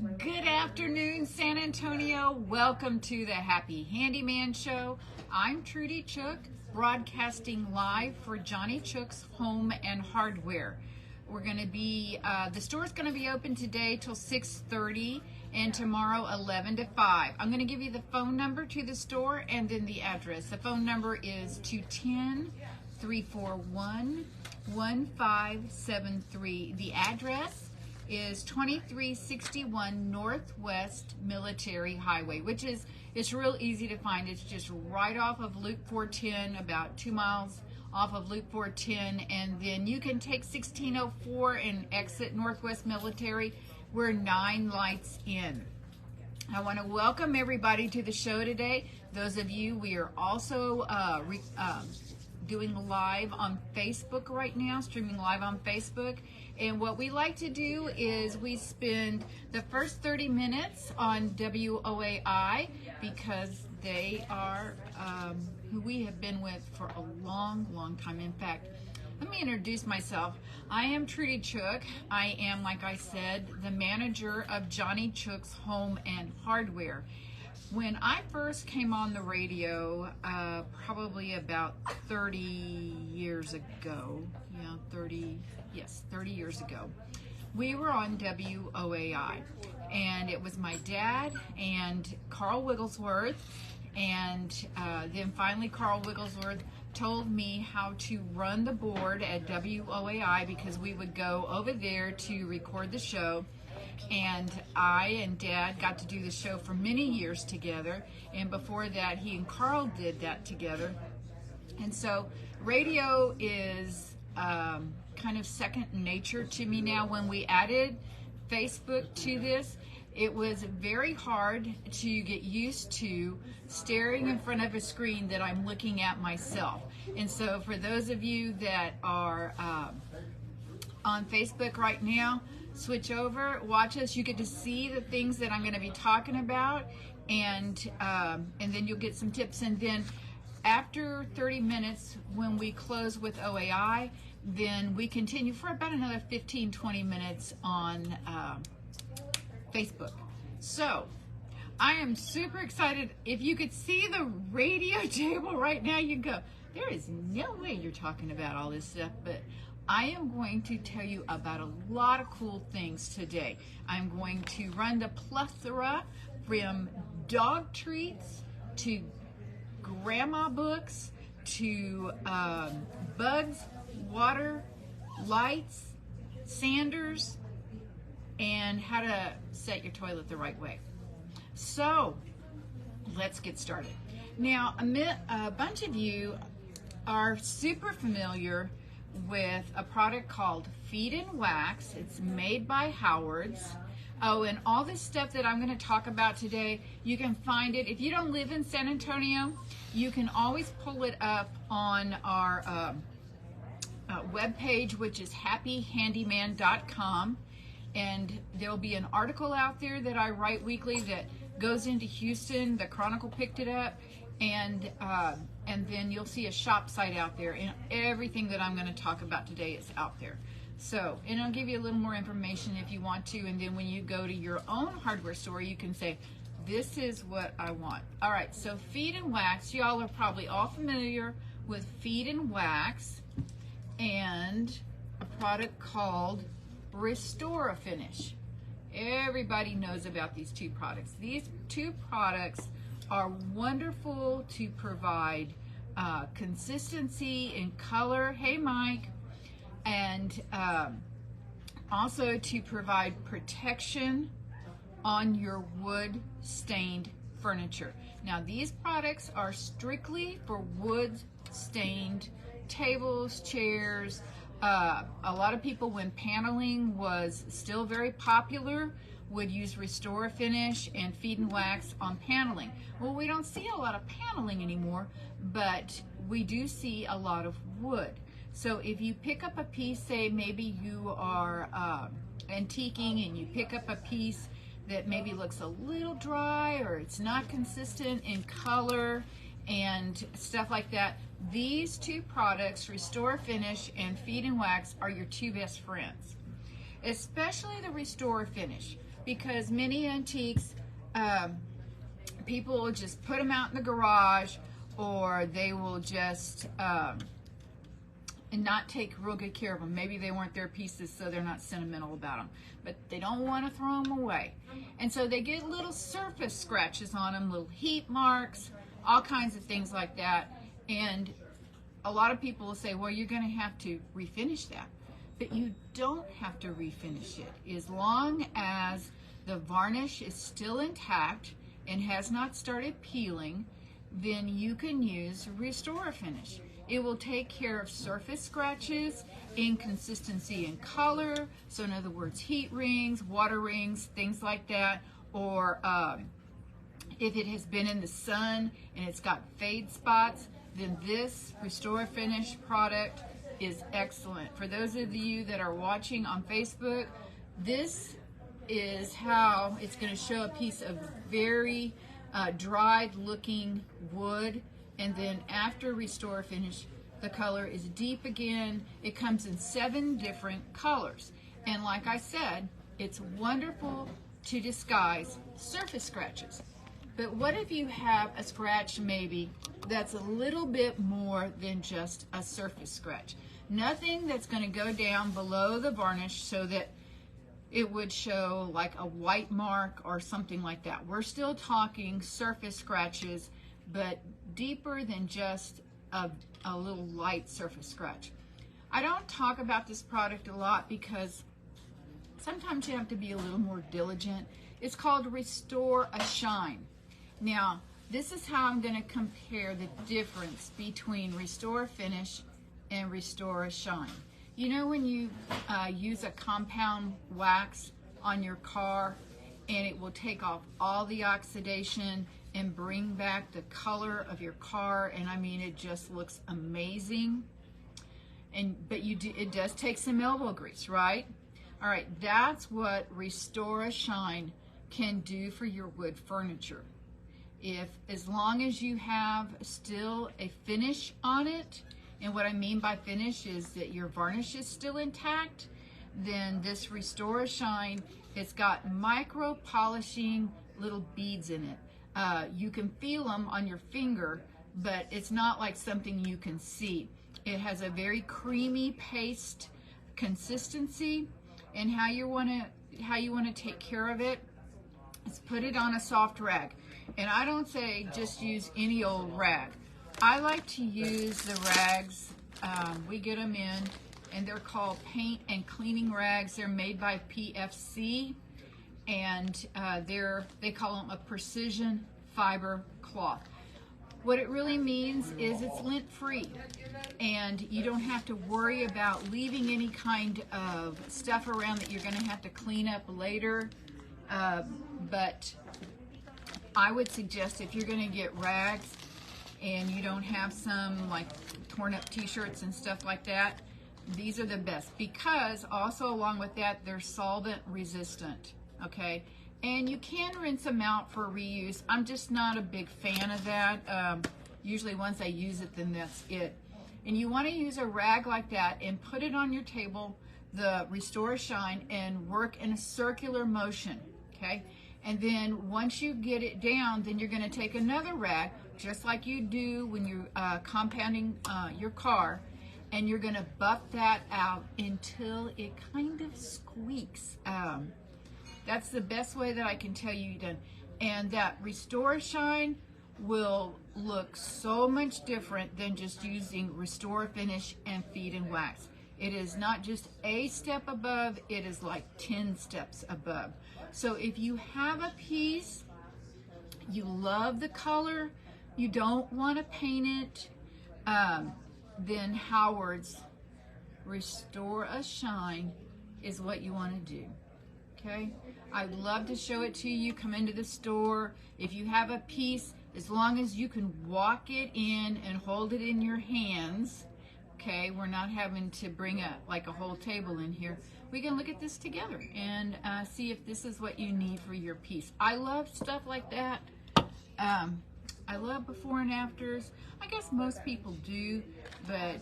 Good afternoon, San Antonio. Welcome to the Happy Handyman Show. I'm Trudy Chook, broadcasting live for Johnny Chook's Home and Hardware. We're going to be, the store's going to be open today till 6:30 and tomorrow 11 to 5. I'm going to give you the phone number to the store and then the address. The phone number is 210-341-1573. The address is 2361 Northwest Military Highway, which is, it's real easy to find. It's just right off of Loop 410, about 2 miles off of Loop 410, and then you can take 1604 and exit Northwest Military. We're 9 lights in. I want to welcome everybody to the show today. Those of you, we are also doing live on Facebook right now, streaming live on Facebook. And what we like to do is we spend the first 30 minutes on WOAI because they are who we have been with for a long, long time. In fact, let me introduce myself. I am Trudy Chook. I am, like I said, the manager of Johnny Chook's Home and Hardware. When I first came on the radio, probably about 30 years ago, 30 years ago, we were on WOAI, and it was my dad and Carl Wigglesworth, and then finally Carl Wigglesworth told me how to run the board at WOAI because we would go over there to record the show. And I and Dad got to do the show for many years together, and before that he and Carl did that together. And so radio is kind of second nature to me now. When we added Facebook to this, it was very hard to get used to staring in front of a screen that I'm looking at myself. And so for those of you that are on Facebook right now, switch over, watch us. You get to see the things that I'm going to be talking about, and then you'll get some tips. And then after 30 minutes, when we close with OAI, then we continue for about another 15-20 minutes on Facebook. So I am super excited. If you could see the radio table right now, you'd go, there is no way you're talking about all this stuff, but I am going to tell you about a lot of cool things today. I'm going to run the plethora from dog treats to grandma books to bugs, water, lights, sanders, and how to set your toilet the right way. So let's get started. Now, a bunch of you are super familiar with a product called Feed and Wax. It's made by Howard's. Oh, and all this stuff that I'm going to talk about today, you can find it. If you don't live in San Antonio, you can always pull it up on our webpage, which is happyhandyman.com. And there'll be an article out there that I write weekly that goes into Houston. The Chronicle picked it up. And then you'll see a shop site out there, and everything that I'm going to talk about today is out there. So, and I'll give you a little more information if you want to, and then when you go to your own hardware store, you can say, this is what I want. All right, so Feed and Wax, y'all are probably all familiar with Feed and Wax and a product called Restore a Finish. Everybody knows about these two products. These two products are wonderful to provide consistency in color, hey Mike, and also to provide protection on your wood stained furniture. Now these products are strictly for wood stained tables, chairs. A lot of people, when paneling was still very popular, would use Restore Finish and Feed and Wax on paneling. Well, we don't see a lot of paneling anymore, but we do see a lot of wood. So if you pick up a piece, say maybe you are antiquing and you pick up a piece that maybe looks a little dry or it's not consistent in color and stuff like that, these two products, Restore Finish and Feed and Wax, are your two best friends. Especially the Restore Finish. because many antiques, people will just put them out in the garage, or they will just and not take real good care of them. Maybe they weren't their pieces, so they're not sentimental about them, but they don't want to throw them away. And so they get little surface scratches on them, little heat marks, all kinds of things like that. And a lot of people will say, well, you're going to have to refinish that. But you don't have to refinish it. As long as the varnish is still intact and has not started peeling, then you can use Restore Finish. It will take care of surface scratches, inconsistency in color, so in other words, heat rings, water rings, things like that, or if it has been in the sun and it's got fade spots, then this Restore Finish product is excellent. For those of you that are watching on Facebook, this is how it's going to show a piece of very dried looking wood, and then after Restore Finish, the color is deep again. It comes in 7 different colors, and like I said, it's wonderful to disguise surface scratches. But what if you have a scratch maybe that's a little bit more than just a surface scratch? Nothing that's going to go down below the varnish so that it would show like a white mark or something like that. We're still talking surface scratches, but deeper than just a little light surface scratch. I don't talk about this product a lot because sometimes you have to be a little more diligent. It's called Restore a Shine. Now, this is how I'm going to compare the difference between Restore Finish and Restore a Shine. You know when you use a compound wax on your car and it will take off all the oxidation and bring back the color of your car, and I mean it just looks amazing. But it does take some elbow grease, right? All right, that's what Restore a Shine can do for your wood furniture. As long as you have still a finish on it, and what I mean by finish is that your varnish is still intact, then this Restore a Shine, it's got micro polishing little beads in it. You can feel them on your finger, but it's not like something you can see. It has a very creamy paste consistency, and how you want to take care of it is put it on a soft rag. And I don't say just use any old rag. I like to use the rags, we get them in, and they're called paint and cleaning rags. They're made by PFC, and they call them a precision fiber cloth. What it really means is it's lint-free, and you don't have to worry about leaving any kind of stuff around that you're going to have to clean up later. But I would suggest if you're going to get rags and you don't have some like torn up t-shirts and stuff like that, these are the best, because also along with that, they're solvent resistant, okay? And you can rinse them out for reuse. I'm just not a big fan of that. Usually once I use it, then that's it. And you want to use a rag like that and put it on your table, the Restore Shine, and work in a circular motion, okay? And then once you get it down, then you're going to take another rag, just like you do when you're compounding your car, and you're going to buff that out until it kind of squeaks. That's the best way that I can tell you done. And that Restore Shine will look so much different than just using Restore Finish and Feed and Wax. It is not just a step above, it is like 10 steps above. So if you have a piece, you love the color, you don't want to paint it, then Howard's Restore a Shine is what you want to do. Okay, I'd love to show it to you. Come into the store. If you have a piece, as long as you can walk it in and hold it in your hands, okay, we're not having to bring like a whole table in here. We can look at this together and see if this is what you need for your piece. I love stuff like that. I love before and afters. I guess most people do, but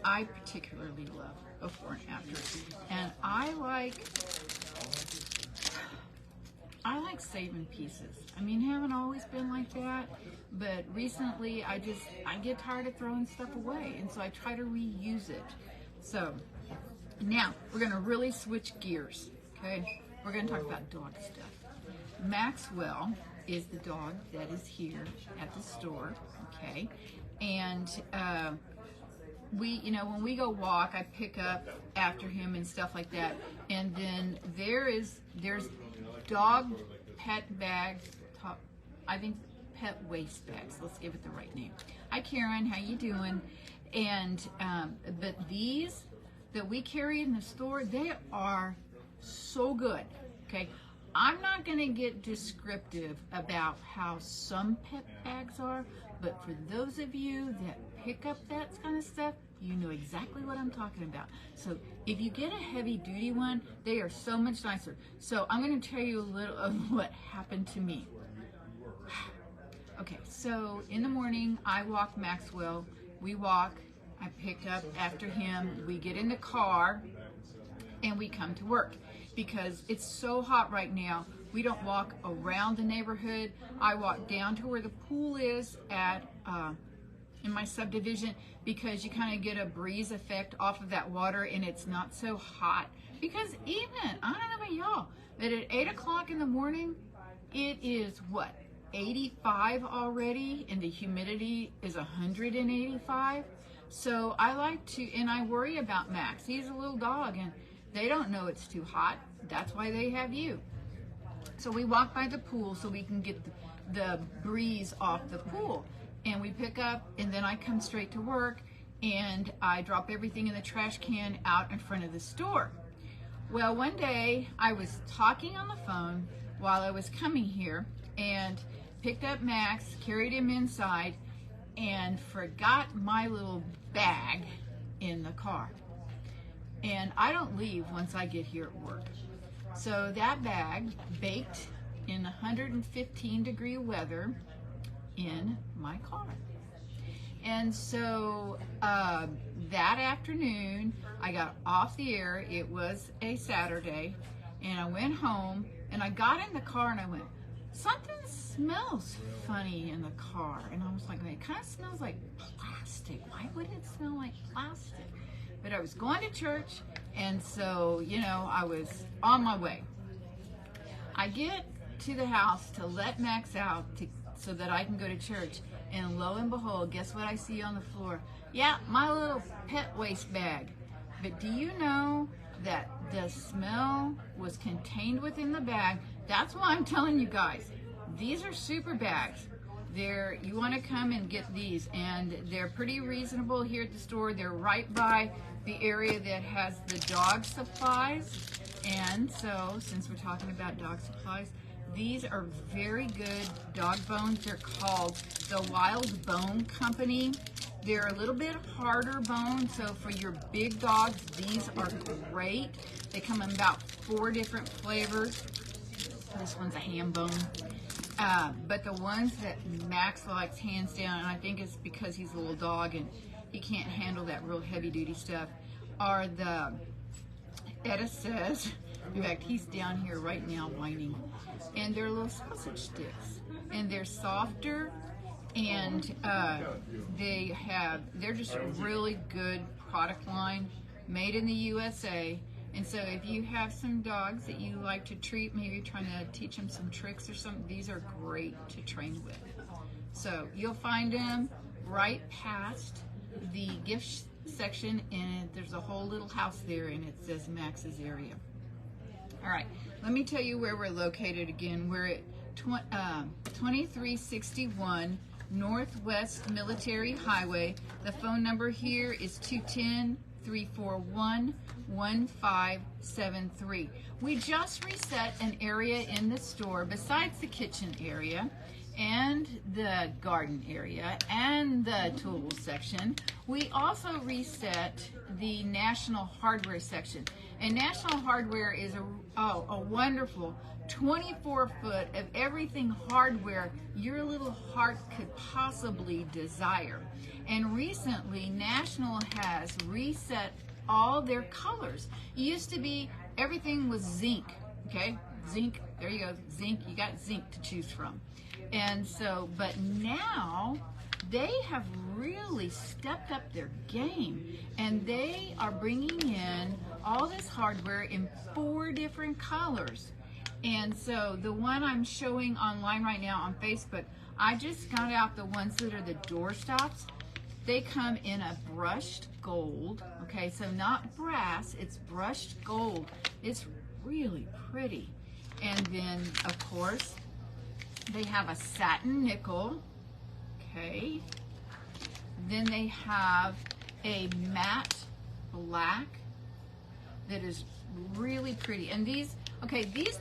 I particularly love before and afters. And I like like saving pieces. I mean, haven't always been like that, but recently I get tired of throwing stuff away, and so I try to reuse it. So now we're gonna really switch gears, okay? We're gonna talk about dog stuff. Maxwell is the dog that is here at the store, okay? And when we go walk, I pick up after him and stuff like that. And then there's dog pet bags, I think pet waste bags. Let's give it the right name. Hi Karen, how you doing? And but these that we carry in the store, they are so good. Okay, I'm not going to get descriptive about how some pet bags are, but for those of you that pick up that kind of stuff, you know exactly what I'm talking about. So if you get a heavy duty one, they are so much nicer. So I'm going to tell you a little of what happened to me. Okay, so in the morning, I walk Maxwell. We walk, I pick up after him, we get in the car, and we come to work. Because it's so hot right now, we don't walk around the neighborhood. I walk down to where the pool is at in my subdivision, because you kind of get a breeze effect off of that water, and it's not so hot. Because even, I don't know about y'all, but at 8 o'clock in the morning, it is what, 85 already, and the humidity is 185. So I like to, and I worry about Max. He's a little dog, and they don't know it's too hot. That's why they have you. So we walk by the pool so we can get the breeze off the pool. And we pick up, and then I come straight to work, and I drop everything in the trash can out in front of the store. Well, one day I was talking on the phone while I was coming here, and picked up Max, carried him inside, and forgot my little bag in the car. And I don't leave once I get here at work. So that bag baked in 115-degree weather in my car. And so that afternoon, I got off the air. It was a Saturday, and I went home, and I got in the car, and I went, something smells funny in the car. And I was like, it kind of smells like plastic. Why would it smell like plastic? But I was going to church, and so, I was on my way. I get to the house to let Max out so that I can go to church, and lo and behold, guess what I see on the floor? Yeah, my little pet waste bag. But do you know that the smell was contained within the bag? That's why I'm telling you guys, these are super bags. You want to come and get these, and they're pretty reasonable here at the store. They're right by the area that has the dog supplies. And so, since we're talking about dog supplies, these are very good dog bones. They're called the Wild Bone Company. They're a little bit harder bone, so for your big dogs, these are great. They come in about 4 different flavors. This one's a ham bone. But the ones that Max likes, hands down, and I think it's because he's a little dog and he can't handle that real heavy-duty stuff, are the, Etta says, in fact, he's down here right now whining, and they're little sausage sticks, and they're softer, and they're just a really good product line, made in the USA. And so if you have some dogs that you like to treat, maybe you're trying to teach them some tricks or something, these are great to train with. So you'll find them right past the gift section, and there's a whole little house there, and it says Max's area. All right, let me tell you where we're located again. We're at 2361 Northwest Military Highway. The phone number here is 210-341-1573. We just reset an area in the store besides the kitchen area and the garden area and the tools section. We also reset the National Hardware section. And National Hardware is a wonderful 24-foot of everything hardware your little heart could possibly desire. And recently, National has reset all their colors. It used to be everything was zinc, okay? zinc. There you go, zinc. You got zinc to choose from. And so, but now they have really stepped up their game, and they are bringing in all this hardware in 4 different colors. And so the one I'm showing online right now on Facebook, I just got out the ones that are the door stops. They come in a brushed gold, okay, so not brass, it's brushed gold. It's really pretty. And then, of course, they have a satin nickel, okay. Then they have a matte black that is really pretty. And these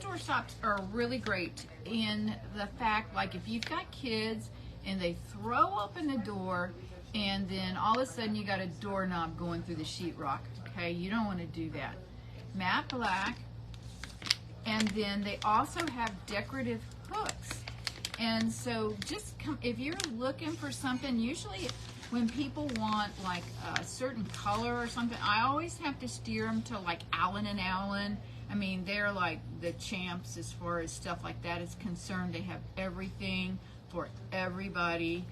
door stops are really great in the fact, like if you've got kids and they throw open the door and then all of a sudden you got a doorknob going through the sheetrock, okay? You don't want to do that. Matte black. And then they also have decorative hooks. And so just come, if you're looking for something, usually when people want like a certain color or something, I always have to steer them to like Allen & Allen. I mean, they're like the champs as far as stuff like that is concerned. They have everything for everybody.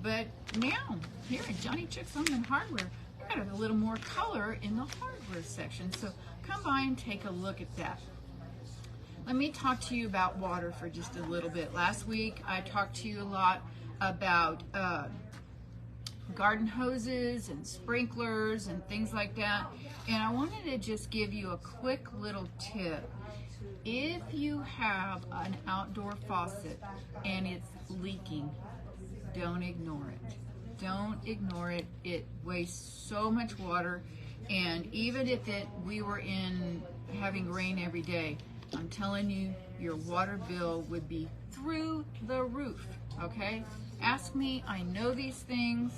But now, here at Johnny Chicks Home and Hardware, we got a little more color in the hardware section. So come by and take a look at that. Let me talk to you about water for just a little bit. Last week, I talked to you a lot about garden hoses and sprinklers and things like that. And I wanted to just give you a quick little tip. If you have an outdoor faucet and it's leaking, don't ignore it. Don't ignore it. It wastes so much water. And even if we were having rain every day, I'm telling you, your water bill would be through the roof, okay? Ask me, I know these things.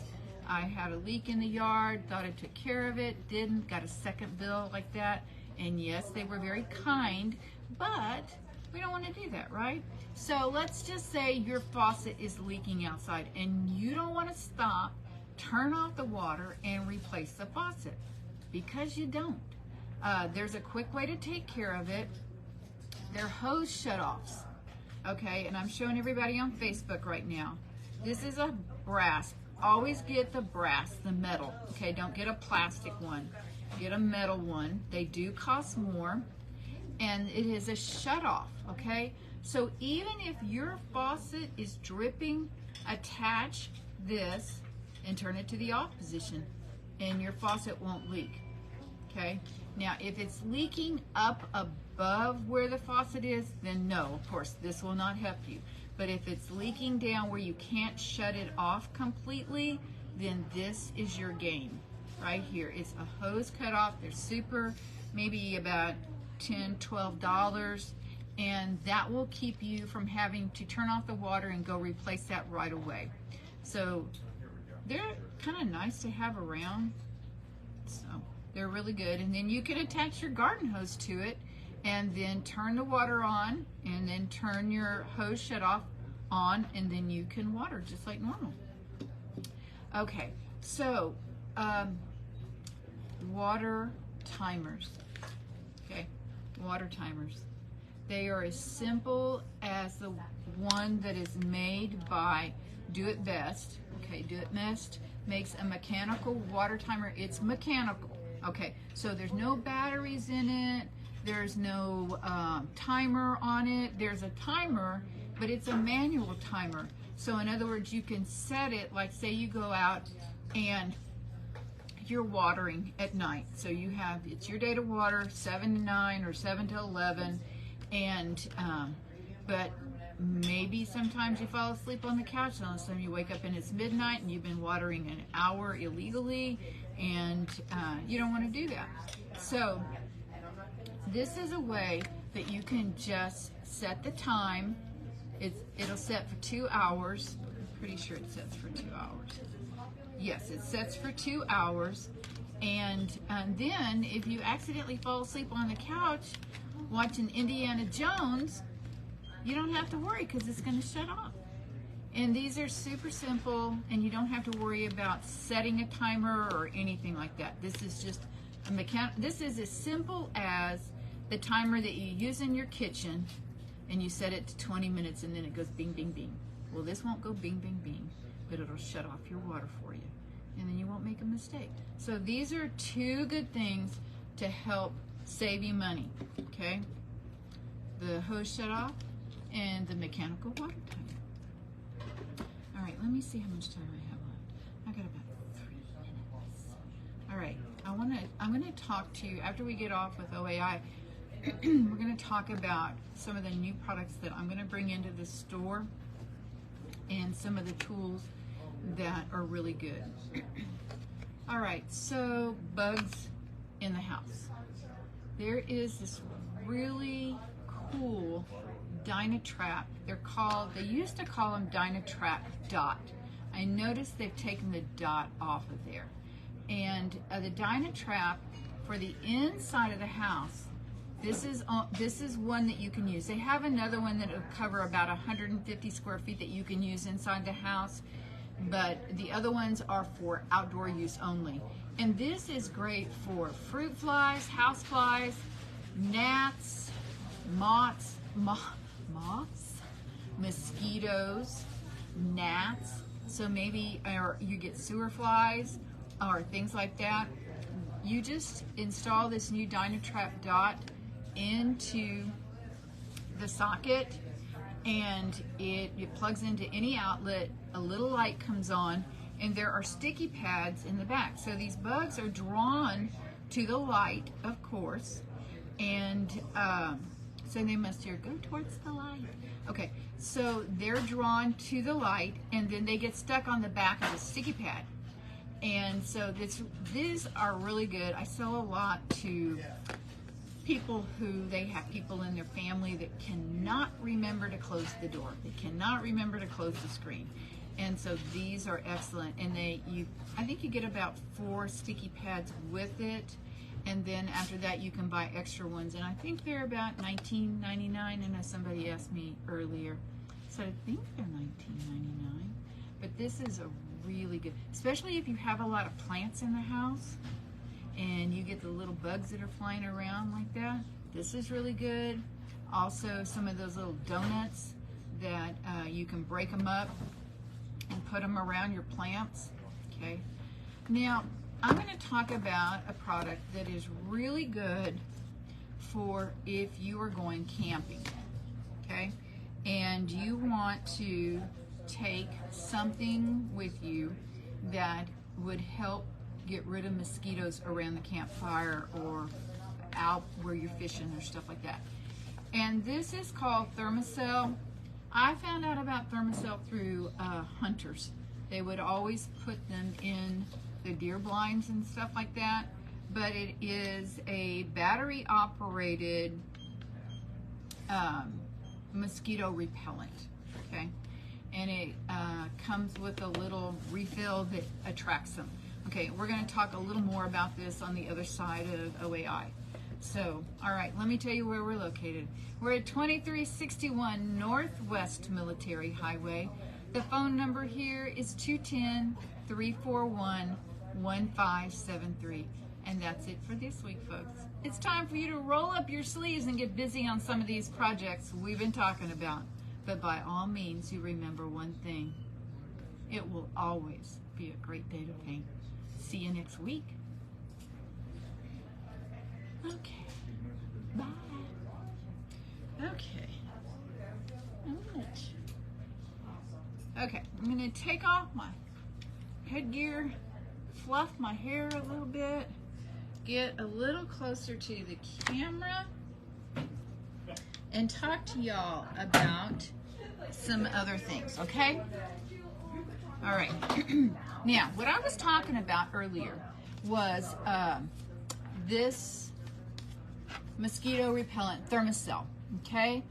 I had a leak in the yard, thought I took care of it, didn't, got a second bill like that. And yes, they were very kind, but we don't want to do that, right? So let's just say your faucet is leaking outside and you don't want to stop, turn off the water and replace the faucet, because you don't. There's a quick way to take care of it. They're hose shutoffs, okay? And I'm showing everybody on Facebook right now. This is a brass. Always get the brass, the metal, okay? Don't get a plastic one. Get a metal one. They do cost more. And it is a shutoff, okay? So even if your faucet is dripping, attach this and turn it to the off position and your faucet won't leak, okay? Now, if it's leaking up above where the faucet is, then no, of course, this will not help you. But if it's leaking down where you can't shut it off completely, then this is your game right here. It's a hose cutoff. They're super, maybe about $10, $12, and that will keep you from having to turn off the water and go replace that right away. So they're kind of nice to have around. So they're really good. And then you can attach your garden hose to it and then turn the water on and then turn your hose shut off on, and then you can water just like normal. Okay, so water timers. Okay, water timers. They are as simple as the one that is made by Do It Best. Okay, Do It Best makes a mechanical water timer. It's mechanical. Okay, so there's no batteries in it. There's no timer on it. There's a timer, but it's a manual timer. So in other words, you can set it, like say you go out and you're watering at night. So you have, it's your day to water, 7 to 9 or 7 to 11. And, but maybe sometimes you fall asleep on the couch and all of a sudden you wake up and it's midnight and you've been watering an hour illegally, and you don't want to do that. So this is a way that you can just set the time. It'll set for 2 hours. I'm pretty sure it sets for 2 hours. Yes, it sets for 2 hours. And then if you accidentally fall asleep on the couch watching Indiana Jones, you don't have to worry because it's going to shut off. And these are super simple, and you don't have to worry about setting a timer or anything like that. This is just a this is as simple as the timer that you use in your kitchen, and you set it to 20 minutes, and then it goes bing, bing, bing. Well, this won't go bing, bing, bing, but it'll shut off your water for you, and then you won't make a mistake. So these are two good things to help save you money, okay? The hose shut off and the mechanical water timer. All right, let me see how much time I have left. I got about 3 minutes. All right, I'm gonna talk to you after we get off with OAI. We're gonna talk about some of the new products that I'm gonna bring into the store and some of the tools that are really good. All right, so bugs in the house. There is this really cool Dynatrap. They used to call them Dynatrap Dot. I noticed they've taken the dot off of there. And the Dynatrap for the inside of the house, this is one that you can use. They have another one that will cover about 150 square feet that you can use inside the house, but the other ones are for outdoor use only. And this is great for fruit flies, house flies, gnats, moths, mosquitoes, gnats. So maybe you get sewer flies or things like that. You just install this new Dynatrap Dot into the socket, and it plugs into any outlet. A little light comes on, and there are sticky pads in the back. So these bugs are drawn to the light, of course, and so they must here go towards the light. Okay, so they're drawn to the light, and then they get stuck on the back of the sticky pad. And so these are really good. I sell a lot to people who they have people in their family that cannot remember to close the door. They cannot remember to close the screen. And so these are excellent. And I think you get about 4 sticky pads with it. And then after that, you can buy extra ones. And I think they're about $19.99. I know somebody asked me earlier. So I think they're $19.99. But this is a really good, especially if you have a lot of plants in the house and you get the little bugs that are flying around like that. This is really good. Also, some of those little donuts that you can break them up and put them around your plants. Okay. Now, I'm going to talk about a product that is really good for if you are going camping. Okay. And you want to take something with you that would help get rid of mosquitoes around the campfire or out where you're fishing or stuff like that. And this is called Thermacell. I found out about Thermacell through hunters. They would always put them in the deer blinds and stuff like that, but it is a battery operated mosquito repellent, okay? And it comes with a little refill that attracts them. Okay, we're going to talk a little more about this on the other side of OAI. So, all right, let me tell you where we're located. We're at 2361 Northwest Military Highway. The phone number here is 210-341-1573. And that's it for this week, folks. It's time for you to roll up your sleeves and get busy on some of these projects we've been talking about. But by all means, you remember one thing. It will always be a great day to paint. See you next week. Okay. Bye. Okay. Okay, I'm going to take off my headgear, fluff my hair a little bit, get a little closer to the camera, and talk to y'all about some other things, okay? All right. Now, what I was talking about earlier was this mosquito repellent, Thermacell, okay?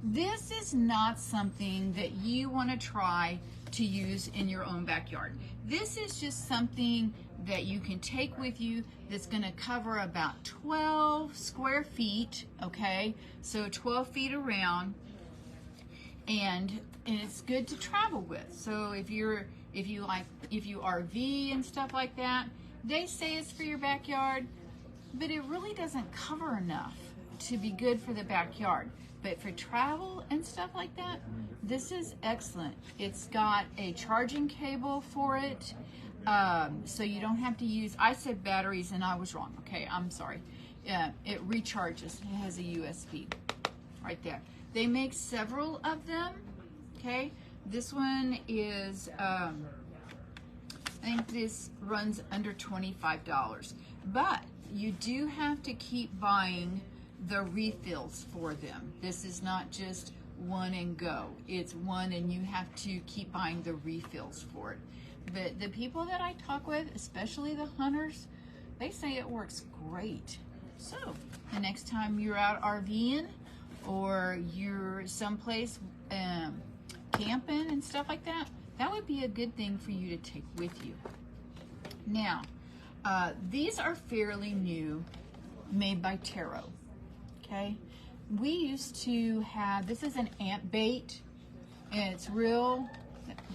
This is not something that you want to try to use in your own backyard. This is just something that you can take with you that's going to cover about 12 square feet, okay? So 12 feet around, and it's good to travel with. So if you RV and stuff like that, they say it's for your backyard, but it really doesn't cover enough to be good for the backyard. But for travel and stuff like that, this is excellent. It's got a charging cable for it, so you don't have to use, I said batteries and I was wrong. Okay, I'm sorry. It recharges. It has a USB right there. They make several of them. Okay, this one is, I think this runs under $25, but you do have to keep buying the refills for them. This is not just one and go. It's one and you have to keep buying the refills for it. But the people that I talk with, especially the hunters, they say it works great. So the next time you're out RVing or you're someplace camping and stuff like that, that would be a good thing for you to take with you. Now, these are fairly new, made by Taro. Okay, we used to have, this is an ant bait, and it's real,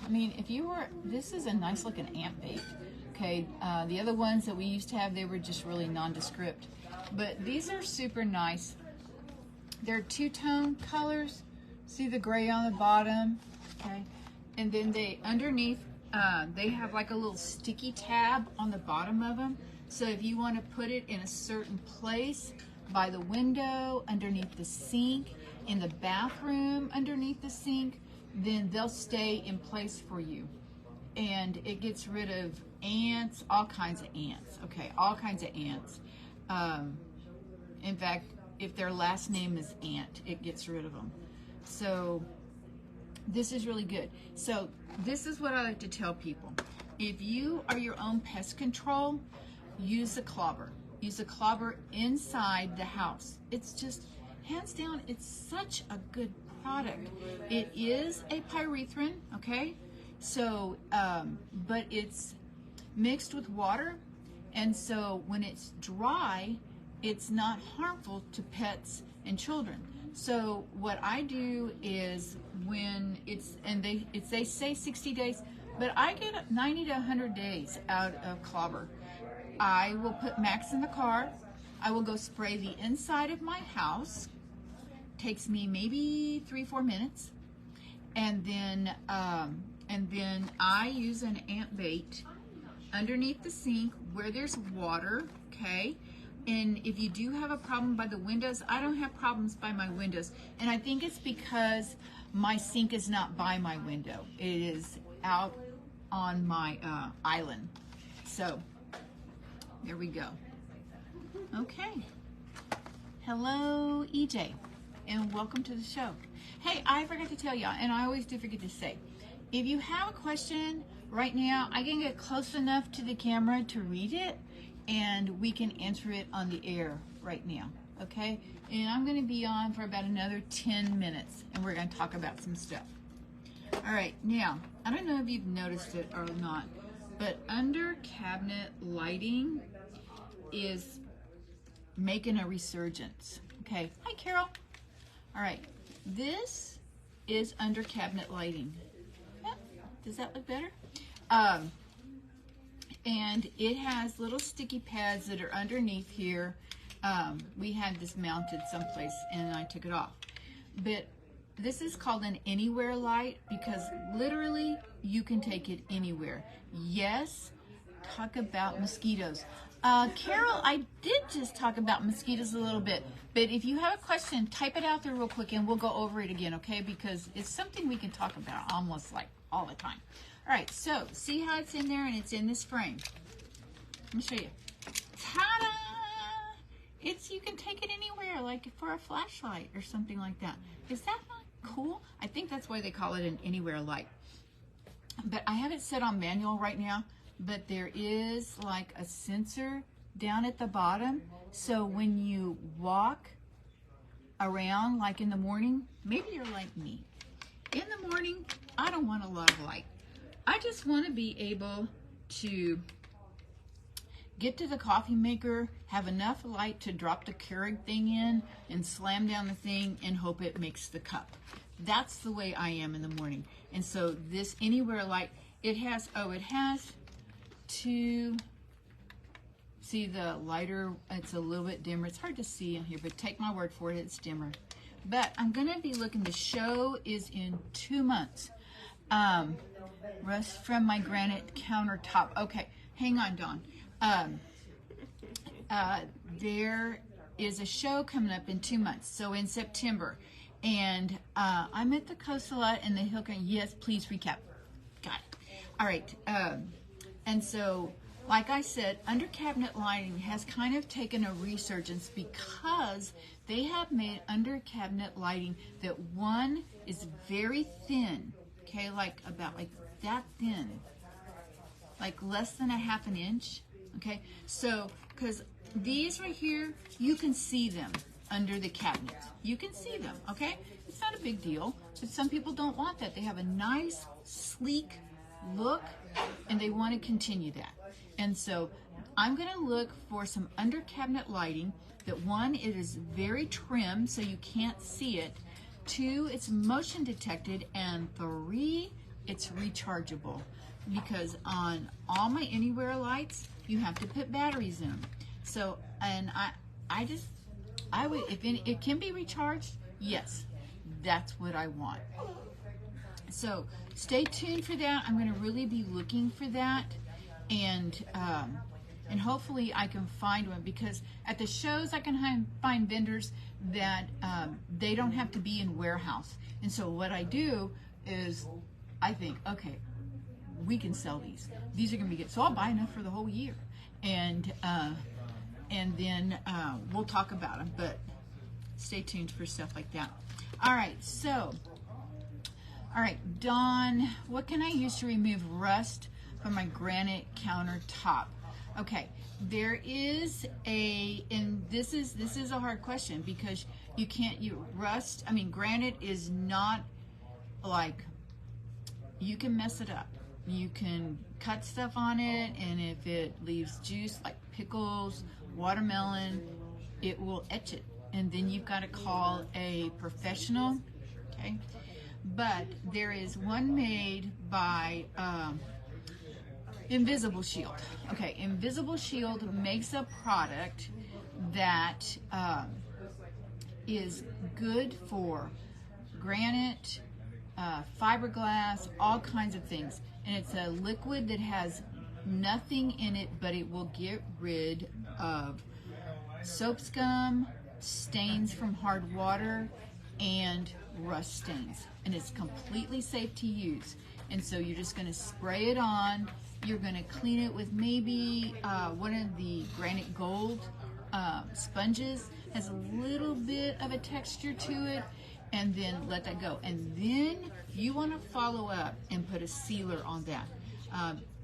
I mean, if you were, this is a nice looking ant bait. Okay, the other ones that we used to have, they were just really nondescript. But these are super nice. They're two-tone colors. See the gray on the bottom, okay? And then they, underneath, they have like a little sticky tab on the bottom of them. So if you want to put it in a certain place, by the window, underneath the sink, in the bathroom, underneath the sink, then they'll stay in place for you. And it gets rid of ants, all kinds of ants, okay? All kinds of ants. In fact, if their last name is Ant, it gets rid of them. So this is really good. So this is what I like to tell people. If you are your own pest control, use a clobber. Use a clobber inside the house. It's just, hands down, it's such a good product. It is a pyrethrin, okay? So, but it's mixed with water, and so when it's dry, it's not harmful to pets and children. So what I do is when it's, and they say 60 days, but I get 90 to 100 days out of clobber. I will put Max in the car. I will go spray the inside of my house. Takes me maybe 3-4 minutes. And then I use an ant bait underneath the sink where there's water, okay? And if you do have a problem by the windows, I don't have problems by my windows. And I think it's because my sink is not by my window. It is out on my island. So there we go. Okay. Hello, EJ, and welcome to the show. Hey, I forgot to tell y'all, and I always do forget to say, if you have a question right now, I can get close enough to the camera to read it, and we can answer it on the air right now, okay? And I'm going to be on for about another 10 minutes, and we're going to talk about some stuff. All right, now, I don't know if you've noticed it or not, but under cabinet lighting is making a resurgence. Okay, hi Carol. All right, this is under cabinet lighting. Yeah. Does that look better? And it has little sticky pads that are underneath here. We had this mounted someplace and I took it off. But this is called an anywhere light because literally you can take it anywhere. Yes, talk about mosquitoes. Carol, I did just talk about mosquitoes a little bit, but if you have a question, type it out there real quick and we'll go over it again, okay? Because it's something we can talk about almost like all the time. All right, so see how it's in there and it's in this frame. Let me show you. Ta-da! It's, you can take it anywhere, like for a flashlight or something like that. Is that not cool? I think that's why they call it an anywhere light. But I have it set on manual right now, but there is like a sensor down at the bottom. So when you walk around, like in the morning, maybe you're like me. In the morning, I don't want a lot of light. I just want to be able to get to the coffee maker, have enough light to drop the Keurig thing in and slam down the thing and hope it makes the cup. That's the way I am in the morning. And so this anywhere light, it has, oh, it has two See the lighter, it's a little bit dimmer. It's hard to see in here, but take my word for it, it's dimmer. But I'm gonna be looking, the show is in 2 months. Rust from my granite countertop. Okay, hang on, Dawn. There is a show coming up in 2 months, so in September. And I'm at the coast a lot in the hill country. Yes, please recap. Got it. All right. And so, like I said, under cabinet lighting has kind of taken a resurgence because they have made under cabinet lighting that one is very thin, okay, like about like that thin, like less than a half an inch, okay? So, because these right here, you can see them under the cabinet. You can see them, okay? It's not a big deal, but some people don't want that. They have a nice, sleek look, and they want to continue that. And so I'm going to look for some under cabinet lighting that, one, it is very trim so you can't see it. 2, it's motion detected, and 3, it's rechargeable. Because on all my anywhere lights, you have to put batteries in them. So, and I would, if it can be recharged, yes, that's what I want. So stay tuned for that. I'm going to really be looking for that, and hopefully I can find one, because at the shows I can find vendors that they don't have to be in warehouse. And so what I do is I think, okay, we can sell these. These are going to be good. So I'll buy enough for the whole year, and then we'll talk about them. But stay tuned for stuff like that. All right, so. All right, Dawn, what can I use to remove rust from my granite countertop? Okay, there is and this is a hard question, because granite is not like, you can mess it up. You can cut stuff on it, and if it leaves juice like pickles, watermelon, it will etch it. And then you've got to call a professional, okay? But there is one made by Invisible Shield. Okay, Invisible Shield makes a product that is good for granite, fiberglass, all kinds of things. And it's a liquid that has nothing in it, but it will get rid of soap scum, stains from hard water, and rust stains. And it's completely safe to use. And so you're just going to spray it on. You're going to clean it with maybe one of the granite gold sponges. Has a little bit of a texture to it, and then let that go. And then you want to follow up and put a sealer on that.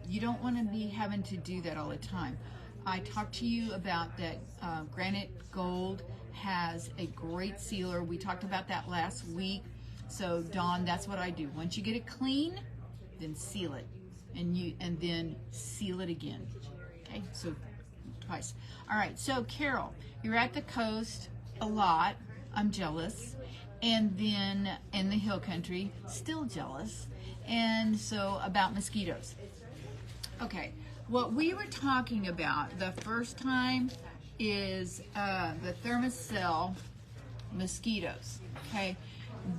You don't want to be having to do that all the time. I talked to you about that granite gold has a great sealer. We talked about that last week. So Dawn, that's what I do. Once you get it clean, then seal it, and then seal it again. Okay, so twice. All right, so Carol, you're at the coast a lot. I'm jealous. And then in the hill country, still jealous. And so about mosquitoes. Okay, what we were talking about the first time is the Thermacell mosquitoes. Okay,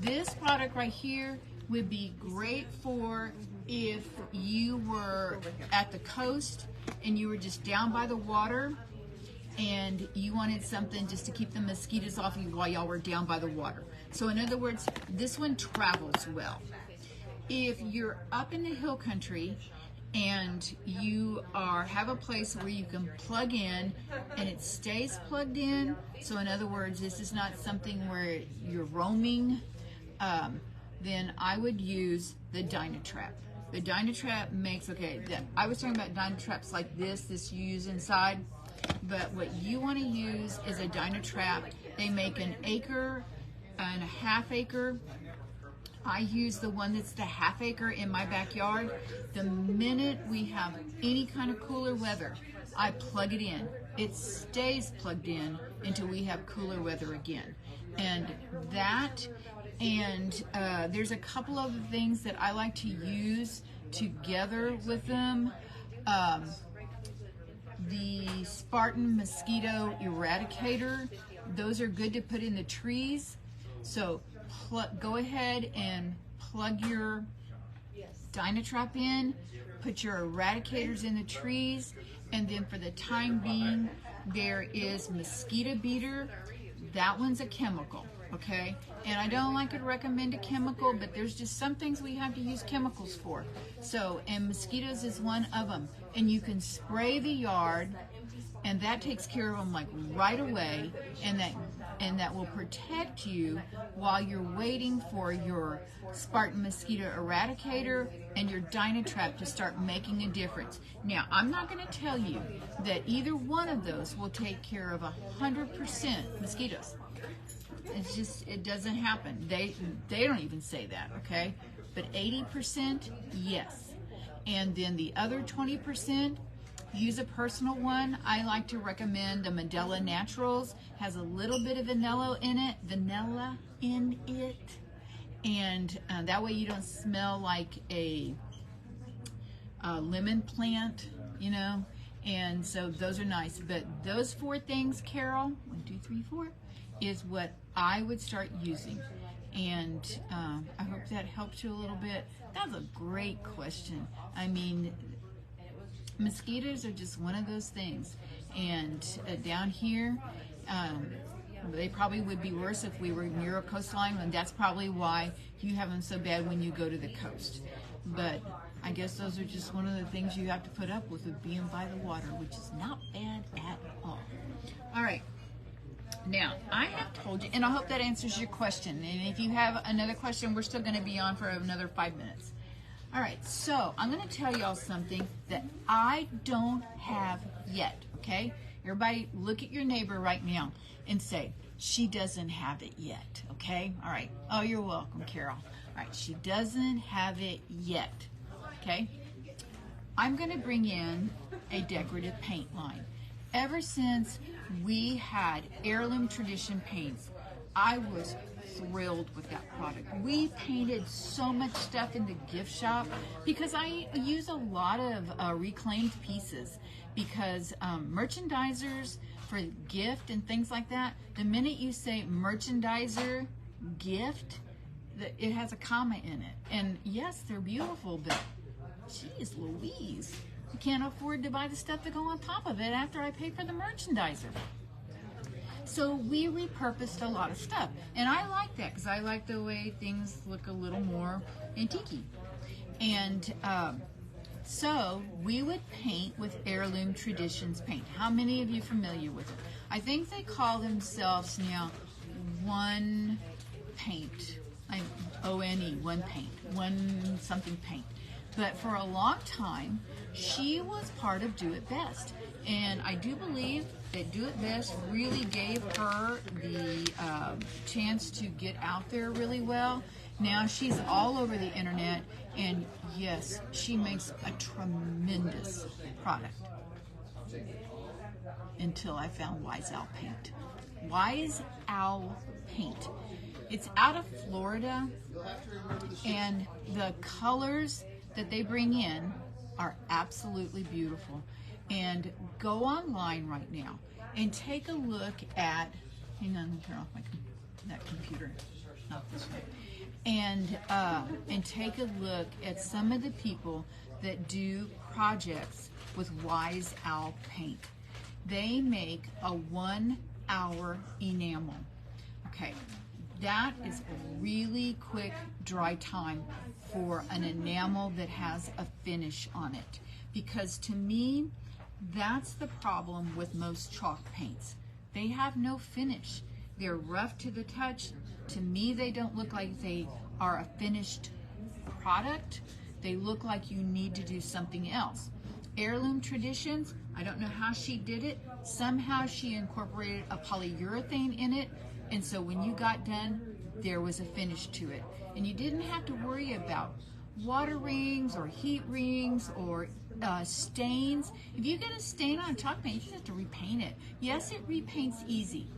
this product right here would be great for if you were at the coast and you were just down by the water and you wanted something just to keep the mosquitoes off you while y'all were down by the water. So in other words, this one travels well. If you're up in the hill country and you have a place where you can plug in and it stays plugged in, so in other words, this is not something where you're roaming, then I would use the Dynatrap. The Dynatrap makes, I was talking about Dynatraps like this you use inside, but what you want to use is a Dynatrap. They make an acre and a half acre. I use the one that's the half acre in my backyard. The minute we have any kind of cooler weather, I plug it in. It stays plugged in until we have cooler weather again. And that, and there's a couple of things that I like to use together with them. the Spartan Mosquito Eradicator. Those are good to put in the trees. So go ahead and plug your Dynatrap in, put your eradicators in the trees, and then for the time being, there is Mosquito Beater. That one's a chemical, okay? And I don't like to recommend a chemical, but there's just some things we have to use chemicals for. So, and mosquitoes is one of them. And you can spray the yard, and that takes care of them like right away, and that will protect you while you're waiting for your Spartan Mosquito Eradicator and your Dynatrap to start making a difference. Now, I'm not going to tell you that either one of those will take care of 100% mosquitoes. It's just, it doesn't happen. They don't even say that, okay? But 80%, yes. And then the other 20%, use a personal one. I like to recommend the Mandela Naturals. Has a little bit of vanilla in it, and that way you don't smell like a lemon plant, you know. And so those are nice. But those 4 things, Carol, 1, 2, 3, 4, is what I would start using. And I hope that helped you a little bit. That's a great question. I mean, mosquitoes are just one of those things. And down here, they probably would be worse if we were near a coastline, and that's probably why you have them so bad when you go to the coast. But I guess those are just one of the things you have to put up with being by the water, which is not bad at all. All right. Now, I have told you, and I hope that answers your question. And if you have another question, we're still going to be on for another 5 minutes. All right, so I'm going to tell y'all something that I don't have yet, okay? Everybody look at your neighbor right now and say, she doesn't have it yet, okay? All right. Oh, you're welcome, Carol. All right, she doesn't have it yet, okay? I'm going to bring in a decorative paint line. Ever since we had Heirloom Tradition paints, I was thrilled with that product. We painted so much stuff in the gift shop because I use a lot of reclaimed pieces, because merchandisers for gift and things like that, the minute you say merchandiser gift, it has a comma in it. And yes, they're beautiful, but geez Louise, I can't afford to buy the stuff to go on top of it after I pay for the merchandiser. So we repurposed a lot of stuff, and I like that because I like the way things look a little more antique-y. And so we would paint with Heirloom Traditions paint. How many of you are familiar with it? I think they call themselves now One Paint, O-N-E, One Paint, One something paint. But for a long time, she was part of Do It Best. And I do believe that Do It Best really gave her the chance to get out there really well. Now she's all over the internet, and yes, she makes a tremendous product. Until I found Wise Owl Paint. Wise Owl Paint. It's out of Florida, and the colors that they bring in are absolutely beautiful. And go online right now and take a look at, hang on, turn off that computer, not this way. And take a look at some of the people that do projects with Wise Owl Paint. They make a 1 hour enamel. Okay, that is a really quick dry time for an enamel that has a finish on it. Because to me, that's the problem with most chalk paints. They have no finish. They're rough to the touch. To me, they don't look like they are a finished product. They look like you need to do something else. Heirloom Traditions, I don't know how she did it. Somehow she incorporated a polyurethane in it, and so when you got done, there was a finish to it. And you didn't have to worry about water rings or heat rings or stains. If you get a stain on chalk paint, you just have to repaint it. Yes, it repaints easy,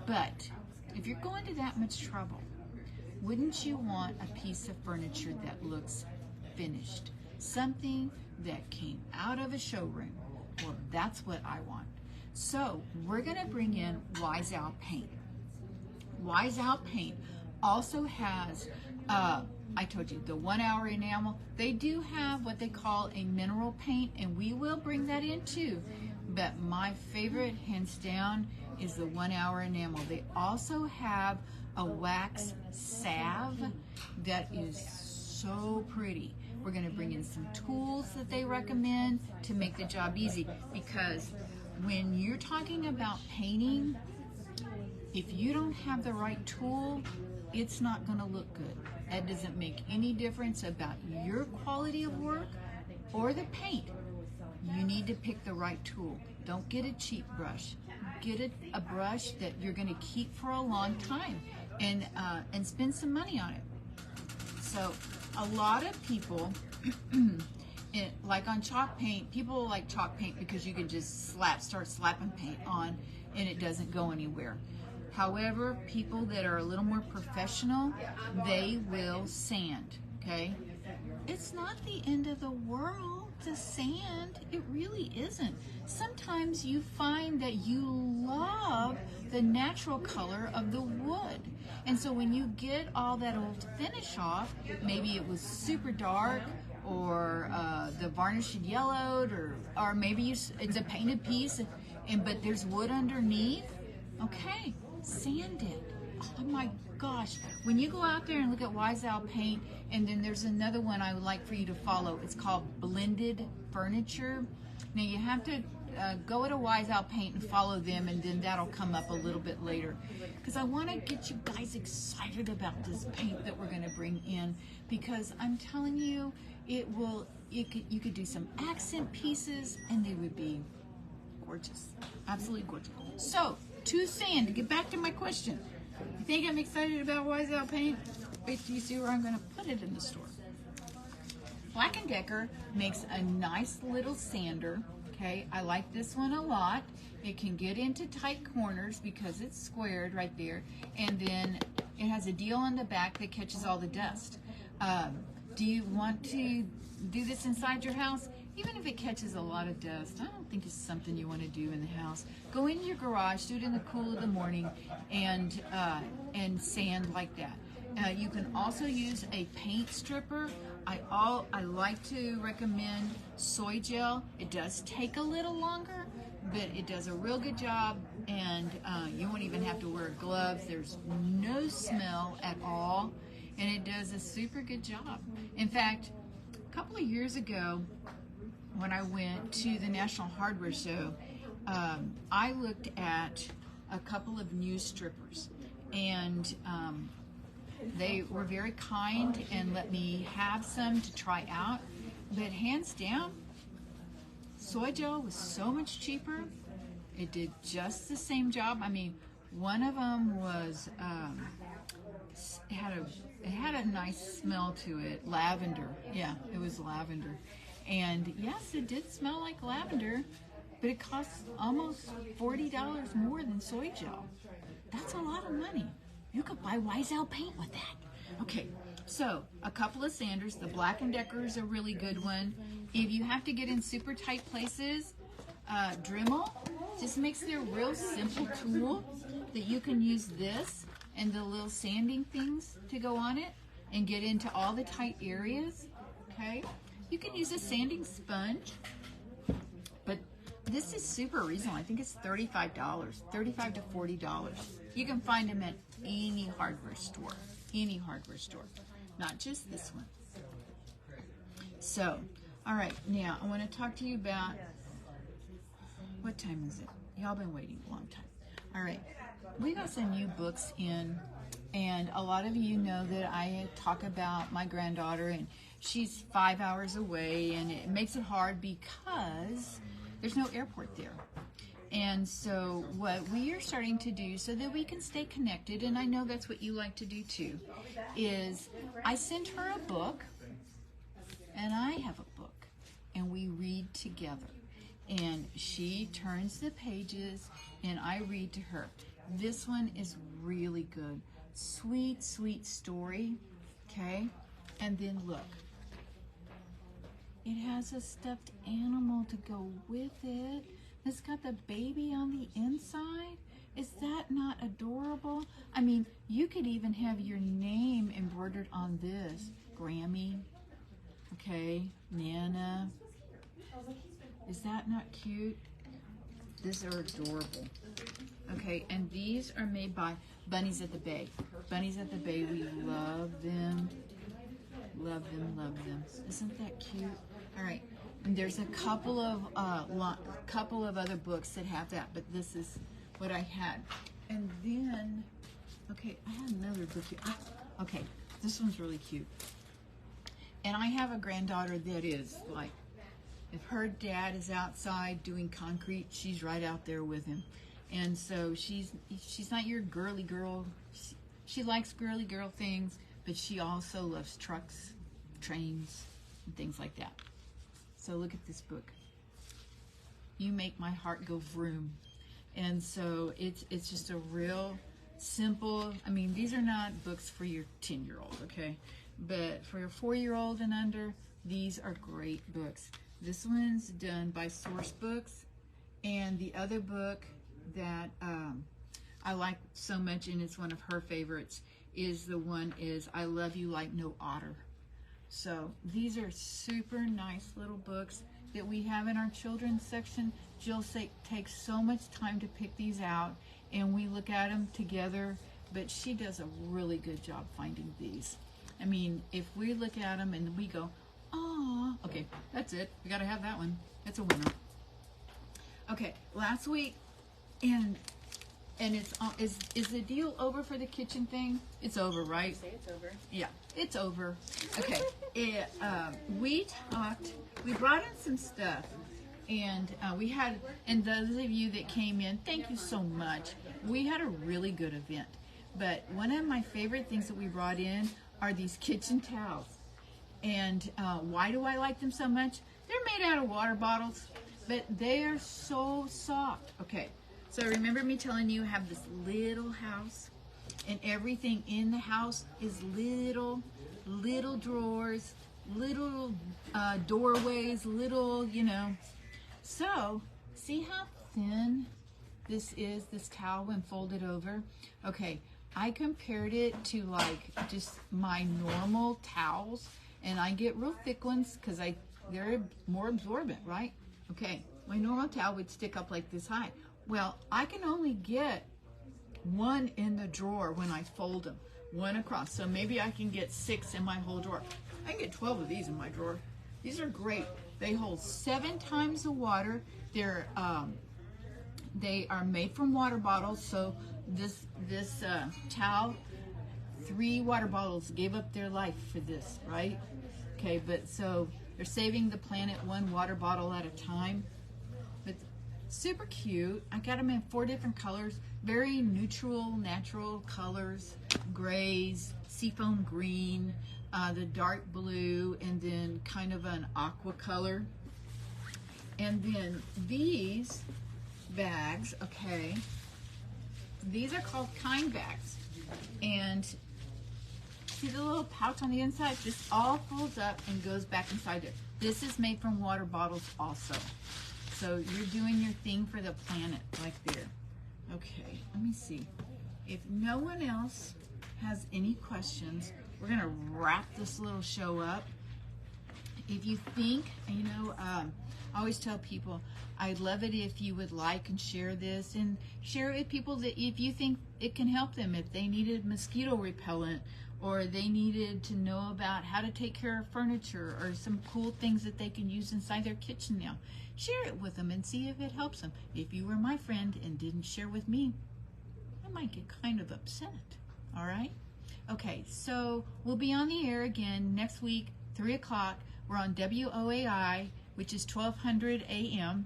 but if you're going to that much trouble, wouldn't you want a piece of furniture that looks finished? Something that came out of a showroom. Well, that's what I want. So we're gonna bring in Wise Out paint. Wise Out paint also has, I told you, the 1 hour enamel. They do have what they call a mineral paint, and we will bring that in too. But my favorite, hands down, is the 1 hour enamel. They also have a wax salve that is so pretty. We're going to bring in some tools that they recommend to make the job easy, because when you're talking about painting, if you don't have the right tool, it's not going to look good. That doesn't make any difference about your quality of work or the paint. You need to pick the right tool. Don't get a cheap brush. Get a brush that you're going to keep for a long time, and spend some money on it. So a lot of people, like on chalk paint, people like chalk paint because you can just start slapping paint on and it doesn't go anywhere. However, people that are a little more professional, they will sand, okay? It's not the end of the world to sand. It really isn't. Sometimes you find that you love the natural color of the wood. And so when you get all that old finish off, maybe it was super dark, or the varnish had yellowed, or maybe it's a painted piece, but there's wood underneath. Okay, sand it. Oh my gosh. When you go out there and look at Wise Out paint, and then there's another one I would like for you to follow. It's called Blended Furniture. Now you have to go to Wise Out paint and follow them, and then that'll come up a little bit later. Because I want to get you guys excited about this paint that we're going to bring in, because I'm telling you, you could do some accent pieces and they would be gorgeous. Absolutely gorgeous. So, to sand, to get back to my question. You think I'm excited about Wise Out paint? Wait till you see where I'm going to put it in the store. Black & Decker makes a nice little sander. Okay, I like this one a lot. It can get into tight corners because it's squared right there, and then it has a deal on the back that catches all the dust. Do you want to do this inside your house? Even if it catches a lot of dust, I don't think it's something you want to do in the house. Go in your garage, do it in the cool of the morning, and sand like that. You can also use a paint stripper. I like to recommend soy gel. It does take a little longer, but it does a real good job, and you won't even have to wear gloves. There's no smell at all, and it does a super good job. In fact, a couple of years ago, when I went to the National Hardware Show, I looked at a couple of new strippers, and they were very kind and let me have some to try out. But hands down, soy gel was so much cheaper. It did just the same job. I mean, one of them was it had a nice smell to it, lavender. Yeah, it was lavender. And yes, it did smell like lavender, but it costs almost $40 more than soy gel. That's a lot of money. You could buy Wise Out paint with that. Okay, so a couple of sanders. The Black & Decker is a really good one. If you have to get in super tight places, Dremel just makes it a real simple tool that you can use this and the little sanding things to go on it and get into all the tight areas. Okay, you can use a sanding sponge, but this is super reasonable. I think it's $35, $35 to $40. You can find them at any hardware store, not just this one. So, all right, now I want to talk to you about, what time is it? Y'all been waiting a long time. All right, we got some new books in, and a lot of you know that I talk about my granddaughter, and she's 5 hours away, and it makes it hard because there's no airport there. And so what we are starting to do so that we can stay connected, and I know that's what you like to do too, is I send her a book, and I have a book, and we read together. And she turns the pages, and I read to her. This one is really good. Sweet, sweet story, okay? And then look. It has a stuffed animal to go with it. It's got the baby on the inside. Is that not adorable? I mean, you could even have your name embroidered on this. Grammy, okay, Nana. Is that not cute? These are adorable. Okay, and these are made by Bunnies at the Bay. Bunnies at the Bay, we love them. Love them, love them. Isn't that cute? All right, and there's a couple of other books that have that, but this is what I had. And then, okay, I had another book here. Okay, this one's really cute. And I have a granddaughter that is like, if her dad is outside doing concrete, she's right out there with him. And so she's not your girly girl. She likes girly girl things, but she also loves trucks, trains, and things like that. So look at this book. You Make My Heart Go Vroom. And so it's just a real simple, I mean, these are not books for your 10-year-old, okay? But for your 4-year-old and under, these are great books. This one's done by Source Books, and the other book that I like so much, and it's one of her favorites, is I Love You Like No Otter. So these are super nice little books that we have in our children's section. Jill takes so much time to pick these out, and we look at them together, but she does a really good job finding these. I mean, if we look at them and we go, "Aw," okay, that's it. We got to have that one. It's a winner. Okay, last week, and it's is the deal over for the kitchen thing? It's over, right? Say it's over. Yeah, it's over. Okay, we brought in some stuff, and we had, and those of you that came in, thank you so much. We had a really good event, but one of my favorite things that we brought in are these kitchen towels. And why do I like them so much? They're made out of water bottles, but they are so soft. Okay, so remember me telling you I have this little house, and everything in the house is little drawers, little doorways, little, you know. So, see how thin this is, this towel when folded over? Okay, I compared it to like just my normal towels, and I get real thick ones because they're more absorbent, right? Okay, my normal towel would stick up like this high. Well, I can only get one in the drawer when I fold them, one across. So maybe I can get 6 in my whole drawer. I can get 12 of these in my drawer. These are great. They hold 7 times the water. They are made from water bottles. So this towel, 3 water bottles gave up their life for this, right? Okay, but so they're saving the planet 1 water bottle at a time. But super cute. I got them in 4 different colors, very neutral, natural colors, grays, seafoam green, the dark blue, and then kind of an aqua color. And then these bags, okay, these are called Kind bags. And see the little pouch on the inside? This all folds up and goes back inside there. This is made from water bottles also. So you're doing your thing for the planet right there. Okay, let me see. If no one else has any questions, we're gonna wrap this little show up. If you think, you know, I always tell people, I'd love it if you would like and share this, and share it with people that if you think it can help them, if they needed mosquito repellent, or they needed to know about how to take care of furniture, or some cool things that they can use inside their kitchen now. Share it with them and see if it helps them. If you were my friend and didn't share with me, I might get kind of upset. All right? Okay, so we'll be on the air again next week, 3 o'clock. We're on WOAI, which is 1200 a.m.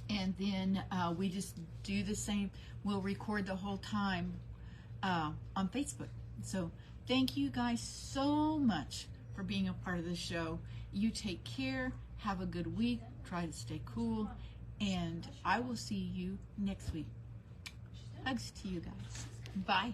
And then we just do the same. We'll record the whole time on Facebook. So thank you guys so much for being a part of the show. You take care. Have a good week. Try to stay cool. And I will see you next week. Hugs to you guys. Bye.